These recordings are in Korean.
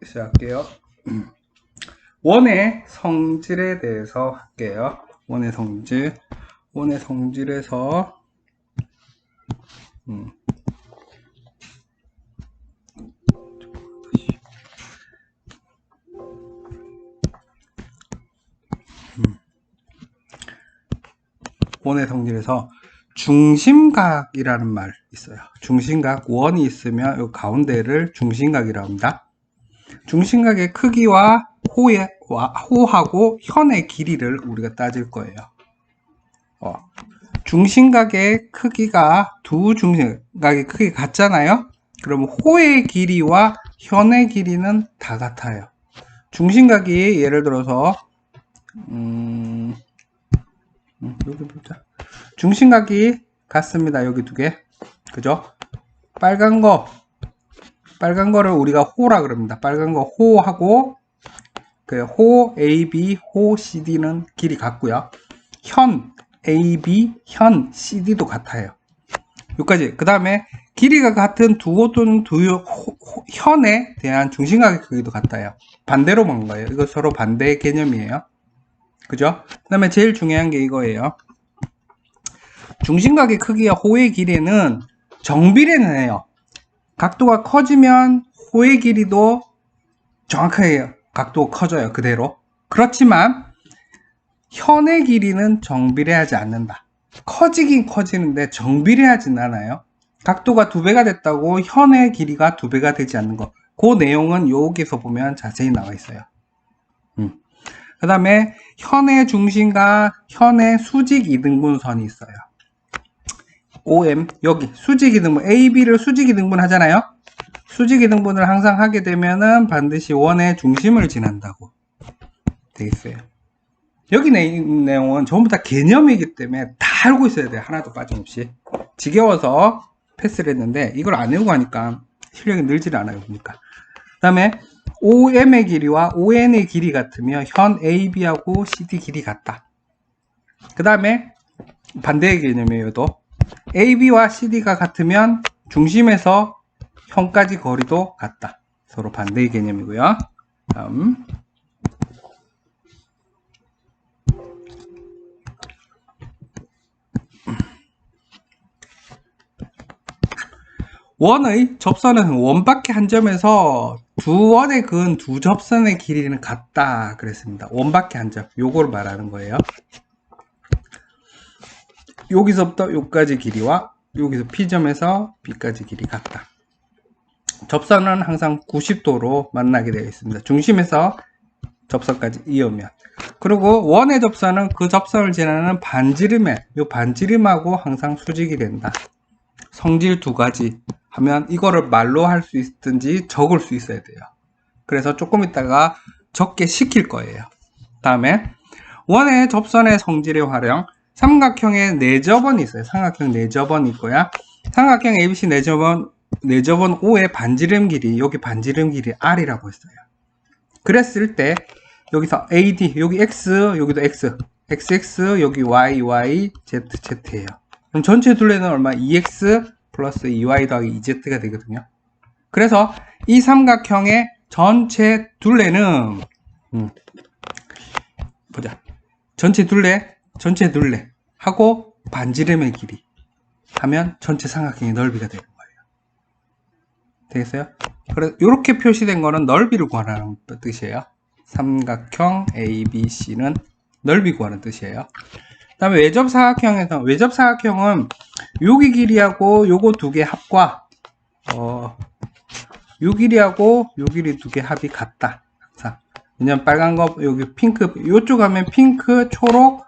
시작할게요. 원의 성질에 대해서 할게요. 원의 성질. 원의 성질에서, 원의 성질에서 중심각이라는 말 있어요. 중심각, 원이 있으면 이 가운데를 중심각이라고 합니다. 중심각의 크기와 호하고 현의 길이를 우리가 따질 거예요. 중심각의 크기가 두 중심각의 크기가 같잖아요. 그러면 호의 길이와 현의 길이는 다 같아요. 중심각이 예를 들어서 여기 보자. 중심각이 같습니다. 여기 두 개. 그죠? 빨간 거를 우리가 호라 그럽니다. 빨간 거 호하고 그 호 AB, 호 CD는 길이 같고요. 현 AB, 현 CD도 같아요. 여기까지. 그 다음에 길이가 같은 두호 또는 현에 대한 중심각의 크기도 같아요. 반대로 본 거예요. 이거 서로 반대 개념이에요. 그죠? 그 다음에 제일 중요한 게 이거예요. 중심각의 크기와 호의 길이는 정비례는 해요. 각도가 커지면 호의 길이도 정확하게 각도가 커져요. 그대로. 그렇지만 현의 길이는 정비례하지 않는다. 커지긴 커지는데 정비례하진 않아요. 각도가 2배가 됐다고 현의 길이가 2배가 되지 않는 거. 그 내용은 여기서 보면 자세히 나와 있어요. 그 다음에 현의 중심과 현의 수직 이등분선이 있어요. OM 여기 수직 이등분 AB를 수직 이등분 하잖아요. 수직 이등분을 항상 하게 되면은 반드시 원의 중심을 지난다고 돼 있어요. 여기 내용은 전부 다 개념이기 때문에 다 알고 있어야 돼요. 하나도 빠짐없이. 지겨워서 패스를 했는데 이걸 안 외우고 하니까 실력이 늘질 않아요. 보니까. 그 다음에 OM의 길이와 ON의 길이 같으면 현 AB하고 CD 길이 같다. 그 다음에 반대의 개념이에요. 또 AB와 CD가 같으면 중심에서 현까지 거리도 같다. 서로 반대의 개념이고요. 다음 원의 접선은 원밖에 한 점에서 두 원에 그은 두 접선의 길이는 같다 그랬습니다. 원밖에 한 점. 요거를 말하는 거예요. 여기서부터 여기까지 길이와 여기서 P점에서 B까지 길이 같다. 접선은 항상 90도로 만나게 되어 있습니다. 중심에서 접선까지 이으면. 그리고 원의 접선은 그 접선을 지나는 반지름에 이 반지름하고 항상 수직이 된다. 성질 두 가지 하면 이거를 말로 할 수 있든지 적을 수 있어야 돼요. 그래서 조금 있다가 적게 시킬 거예요. 다음에 원의 접선의 성질의 활용. 삼각형의 내접원이 있어요. 삼각형 내접원이 있고요. 삼각형 ABC 내접원 O의 반지름 길이, 여기 반지름 길이 R이라고 했어요. 그랬을 때 여기서 AD, 여기 X, 여기도 X, XX, 여기 Y, Z, Z예요. 그럼 전체 둘레는 얼마? 2X 플러스 2Y 더하기 2Z가 되거든요. 그래서 이 삼각형의 전체 둘레는 보자. 전체 둘레 하고 반지름의 길이 하면 전체 삼각형의 넓이가 되는 거예요. 되겠어요? 그래서 이렇게 표시된 거는 넓이를 구하라는 뜻이에요. 삼각형 ABC는 넓이 구하는 뜻이에요. 그 다음에 외접사각형에서 외접사각형은 여기 길이하고 요거 두 개 합과 요 길이하고 요 길이 두 개 합이 같다. 항상. 왜냐면 빨간 거 여기 핑크 요쪽 하면 핑크, 초록,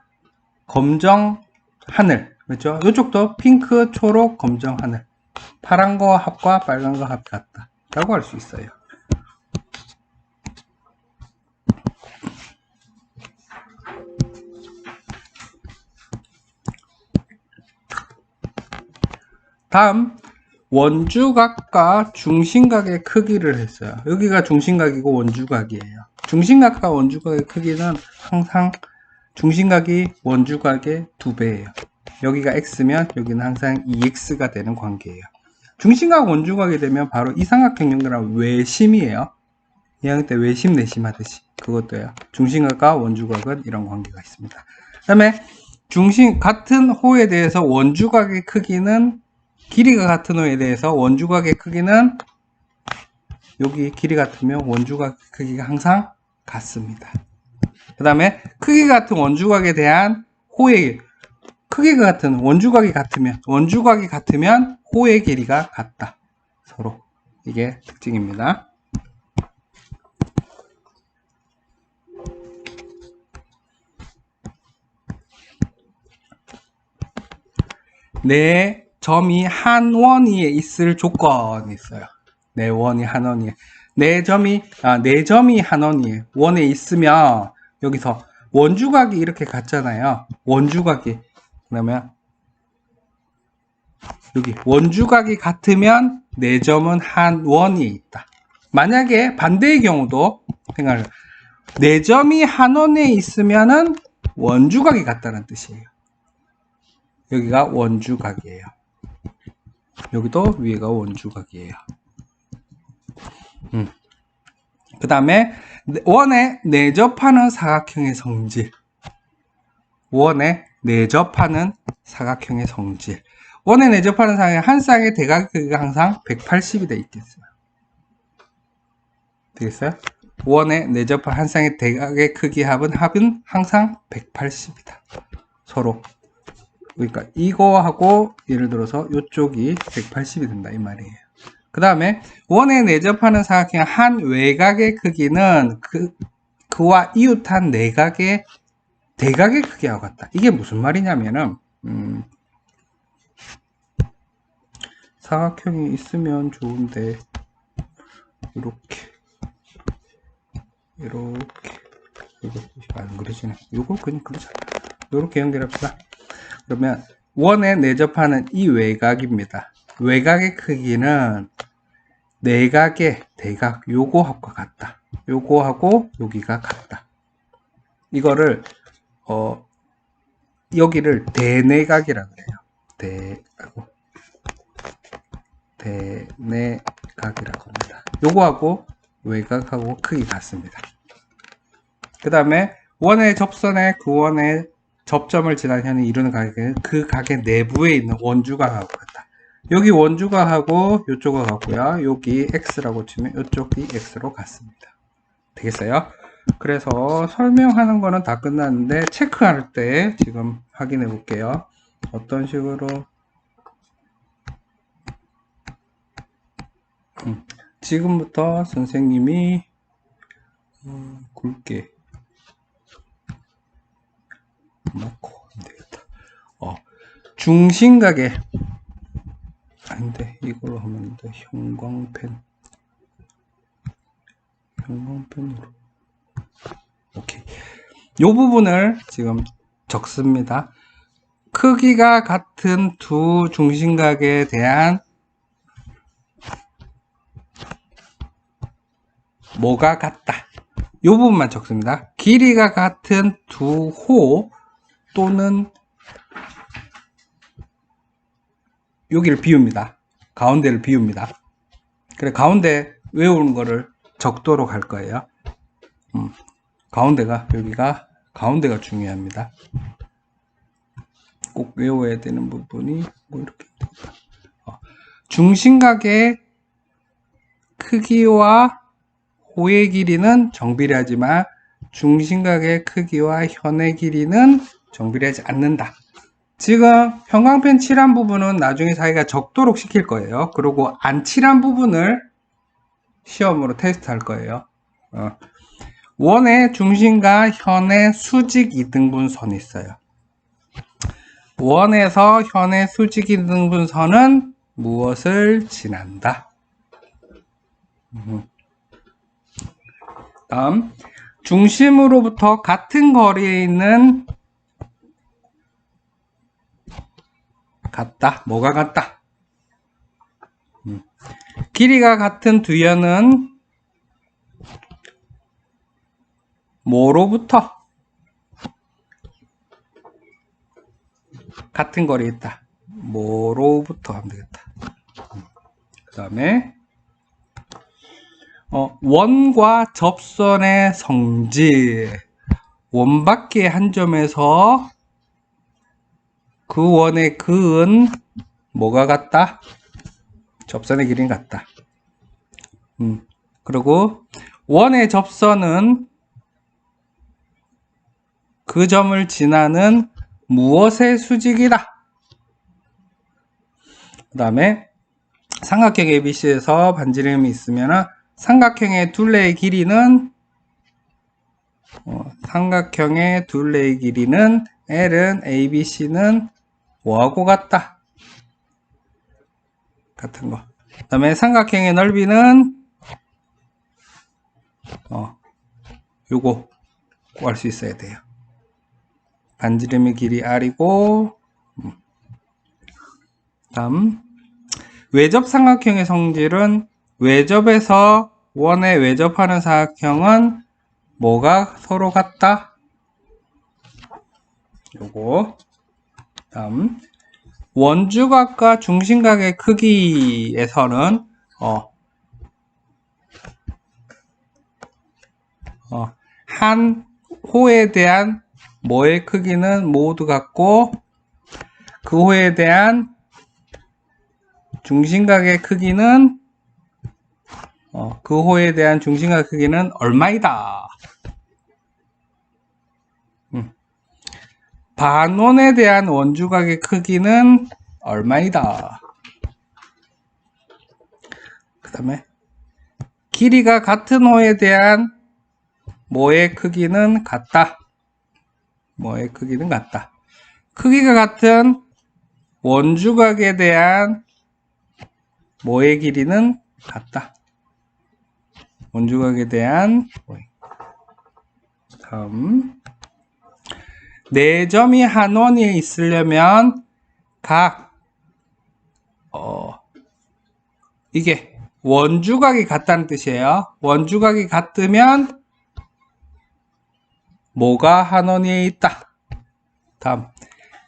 검정, 하늘. 그렇죠? 요쪽도 핑크, 초록, 검정, 하늘. 파란 거 합과 빨간 거 합 같다. 라고 할 수 있어요. 다음 원주각과 중심각의 크기를 했어요. 여기가 중심각이고 원주각이에요. 중심각과 원주각의 크기는 항상 중심각이 원주각의 2배예요. 여기가 x면 여기는 항상 2x가 되는 관계예요. 중심각 원주각이 되면 바로 이 삼각형 연결한 외심이에요. 2학년 때 외심 내심 하듯이 그것도요. 중심각과 원주각은 이런 관계가 있습니다. 그 다음에 같은 호에 대해서 원주각의 크기는 길이가 같은 호에 대해서 원주각의 크기는 여기 길이 같으면 원주각 크기가 항상 같습니다. 그 다음에 크기 같은 원주각에 대한 호의 크기가 같은 원주각이 같으면 호의 길이가 같다. 서로 이게 특징입니다. 네 점이 한 원위에 있을 조건이 있어요. 네 원이 한 원위에 네 점이 한 원위에 원에 있으면 여기서 원주각이 이렇게 같잖아요. 원주각이 그러면 여기 원주각이 같으면 네 점은 한 원위에 있다. 만약에 반대의 경우도 생각을 네 점이 한 원에 있으면은 원주각이 같다는 뜻이에요. 여기가 원주각이에요. 여기도 위에가 원주각이에요. 그 다음에 원에 내접하는 사각형의 성질. 원에 내접하는 사각형의 성질. 원에 내접하는 사각형 한 쌍의 대각 크기가 항상 180이 돼 있겠어요. 되겠어요? 원에 내접한 한 쌍의 대각의 크기 합은 항상 180이다. 서로. 그러니까 이거하고 예를 들어서 이쪽이 180이 된다 이 말이에요. 그 다음에 원에 내접하는 사각형 한 외곽의 크기는 그와 이웃한 내각의 대각의 크기와 같다. 이게 무슨 말이냐면은 사각형이 있으면 좋은데 이렇게 이거 안 그려지네. 이거 그냥 그러자. 이렇게 연결합시다. 그러면 원에 내접하는 이 외곽입니다. 외곽의 크기는 내각의 대각 요거하고 같다. 요거하고 여기가 같다. 이거를 여기를 대내각이라고 해요. 대내각이라고 합니다. 요거하고 외곽하고 크기 같습니다. 그 다음에 원의 접선에 그 원의 접점을 지난 현이 이루는 각은 그 각의 내부에 있는 원주각하고 같다. 여기 원주각하고 이쪽과 같고요. 여기 x라고 치면 이쪽이 x로 같습니다. 되겠어요? 그래서 설명하는 거는 다 끝났는데 체크할 때 지금 확인해 볼게요. 어떤 식으로 지금부터 선생님이 굵게 놓고 하면 되겠다. 중심각에 아닌데 이걸로 하면 돼. 형광펜으로 오케이. 요 부분을 지금 적습니다. 크기가 같은 두 중심각에 대한 뭐가 같다. 요 부분만 적습니다. 길이가 같은 두 호 또는 여기를 비웁니다. 가운데를 비웁니다. 그래 가운데 외우는 거를 적도록 할 거예요. 여기가 가운데가 중요합니다. 꼭 외워야 되는 부분이 뭐 이렇게 중심각의 크기와 호의 길이는 정비례하지만 중심각의 크기와 현의 길이는 정비례하지 않는다. 지금 형광펜 칠한 부분은 나중에 자기가 적도록 시킬 거예요. 그리고 안 칠한 부분을 시험으로 테스트 할 거예요. 원의 중심과 현의 수직 이등분선이 있어요. 원에서 현의 수직 이등분선은 무엇을 지난다? 다음 중심으로부터 같은 거리에 있는 같다. 뭐가 같다? 길이가 같은 두 연은 뭐로부터 같은 거리에 있다. 뭐로부터 하면 되겠다. 그 다음에 원과 접선의 성질. 원밖에 한 점에서 그 원의 근은 뭐가 같다? 접선의 길이는 같다. 그리고 원의 접선은 그 점을 지나는 무엇의 수직이다. 그 다음에 삼각형 ABC에서 반지름이 있으면 삼각형의 둘레의 길이는 L은 ABC는 뭐하고 같다? 같은 거. 그 다음에 삼각형의 넓이는 요거 구할 수 있어야 돼요. 반지름의 길이 R이고, 다음 외접 삼각형의 성질은 외접에서 원에 외접하는 사각형은 뭐가 서로 같다? 요거. 다음 원주각과 중심각의 크기에서는 한 호에 대한 뭐의 크기는 모두 같고 그 호에 대한 중심각의 크기는 얼마이다. 반원에 대한 원주각의 크기는 얼마이다. 그 다음에 길이가 같은 호에 대한 뭐의 크기는 같다. 크기가 같은 원주각에 대한 뭐의 길이는 같다. 원주각에 대한 다음 네 점이 한 원에 있으려면 이게 원주각이 같다는 뜻이에요. 원주각이 같으면 뭐가 한 원위에 있다. 다음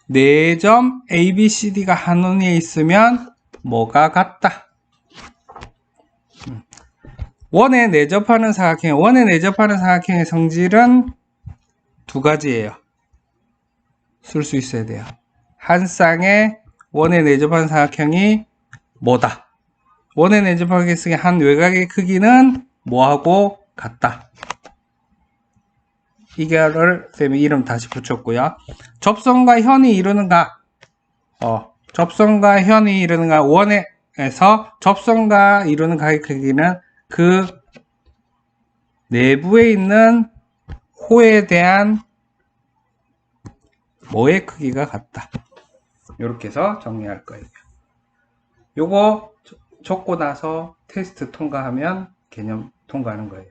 네 점 ABCD가 한 원위에 있으면 뭐가 같다. 원에 내접하는 사각형의 성질은 두 가지예요. 쓸 수 있어야 돼요. 한 쌍의 원에 내접하는 사각형이 뭐다. 원에 내접하게 쓰기 한 외곽의 크기는 뭐하고 같다. 이거를 쌤이 이름 다시 붙였고요. 접선과 현이 이루는 각. 접선과 현이 이루는 각 원에서 접선과 이루는 각의 크기는 그 내부에 있는 호에 대한 뭐의 크기가 같다. 이렇게 해서 정리할 거예요. 요거 적고 나서 테스트 통과하면 개념 통과하는 거예요.